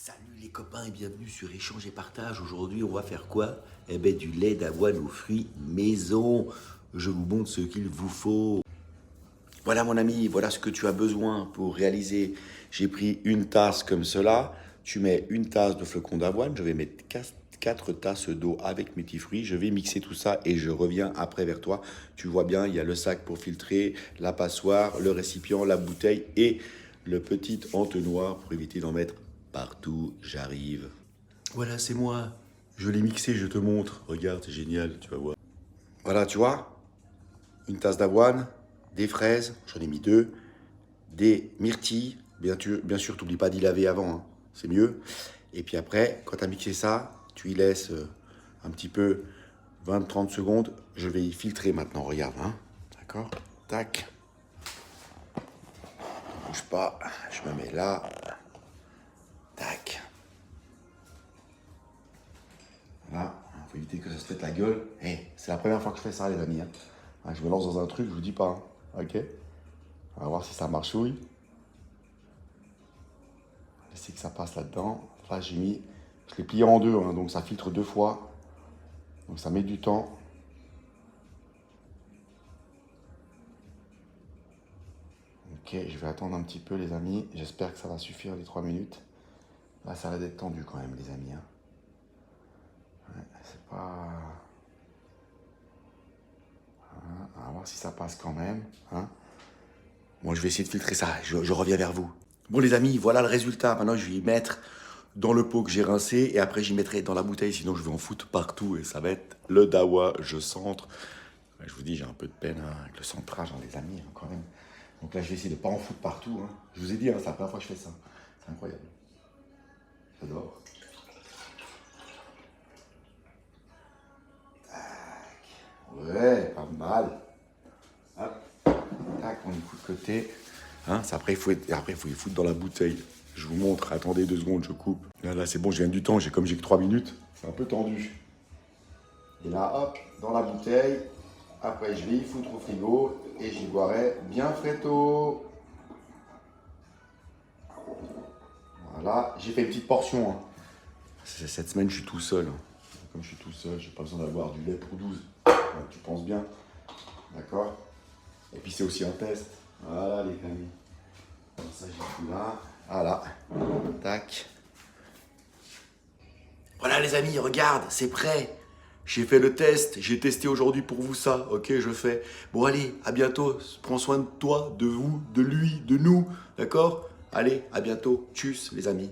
Salut les copains et bienvenue sur Échange et Partage. Aujourd'hui, on va faire quoi? Eh ben, du lait d'avoine aux fruits maison. Je vous montre ce qu'il vous faut. Voilà mon ami, voilà ce que tu as besoin pour réaliser. J'ai pris une tasse comme cela. Tu mets une tasse de flocons d'avoine. Je vais mettre 4 tasses d'eau avec mes petits fruits. Je vais mixer tout ça et je reviens après vers toi. Tu vois bien, il y a le sac pour filtrer, la passoire, le récipient, la bouteille et le petit entonnoir pour éviter d'en mettre partout. J'arrive. Voilà, c'est moi. Je l'ai mixé, je te montre. Regarde, c'est génial, tu vas voir. Voilà, tu vois, une tasse d'avoine, des fraises, j'en ai mis 2, des myrtilles, bien sûr, t'oublies pas d'y laver avant, hein, c'est mieux. Et puis après, quand tu as mixé ça, tu y laisses un petit peu 20-30 secondes. Je vais y filtrer maintenant, regarde, hein, d'accord? Tac, ne bouge pas, je me mets là, tac. Voilà, il faut éviter que ça se pète la gueule. C'est la première fois que je fais ça, les amis, hein. Je me lance dans un truc, je vous dis pas, hein. Ok? On va voir si ça marchouille. Laissez que ça passe là-dedans. Là, je l'ai plié en deux, hein, donc ça filtre 2 fois. Donc ça met du temps. Ok, je vais attendre un petit peu, les amis. J'espère que ça va suffire, les 3 minutes. Là, ça va être tendu quand même, les amis, hein. Ouais, c'est pas... Hein, on va voir si ça passe quand même, hein. Moi, je vais essayer de filtrer ça. Je reviens vers vous. Bon, les amis, voilà le résultat. Maintenant, je vais y mettre dans le pot que j'ai rincé et après, j'y mettrai dans la bouteille. Sinon, je vais en foutre partout et ça va être le dawa. Je centre. Je vous dis, j'ai un peu de peine hein, avec le centrage, hein, les amis, hein, quand même. Donc là, je vais essayer de ne pas en foutre partout, hein. Je vous ai dit, hein, c'est la première fois que je fais ça. C'est incroyable. J'adore. Tac. Ouais, pas mal. Hop. Tac, on y fout de côté. Hein, après, il faut les foutre dans la bouteille. Je vous montre. Attendez 2 secondes, je coupe. Là, c'est bon, j'ai du temps. Comme j'ai que 3 minutes, c'est un peu tendu. Et là, hop, dans la bouteille. Après, je vais y foutre au frigo et j'y boirai bien frétôt. Voilà, j'ai fait une petite portion, hein. Cette semaine, je suis tout seul. Comme je suis tout seul, j'ai pas besoin d'avoir du lait pour 12. Ouais, tu penses bien. D'accord? Et puis, c'est aussi un test. Voilà, les amis. Ça, j'ai tout là. Voilà. Tac. Voilà, les amis, regarde, c'est prêt. J'ai fait le test. J'ai testé aujourd'hui pour vous ça. Ok, je fais. Bon, allez, à bientôt. Prends soin de toi, de vous, de lui, de nous. D'accord? Allez, à bientôt. Tchuss, les amis.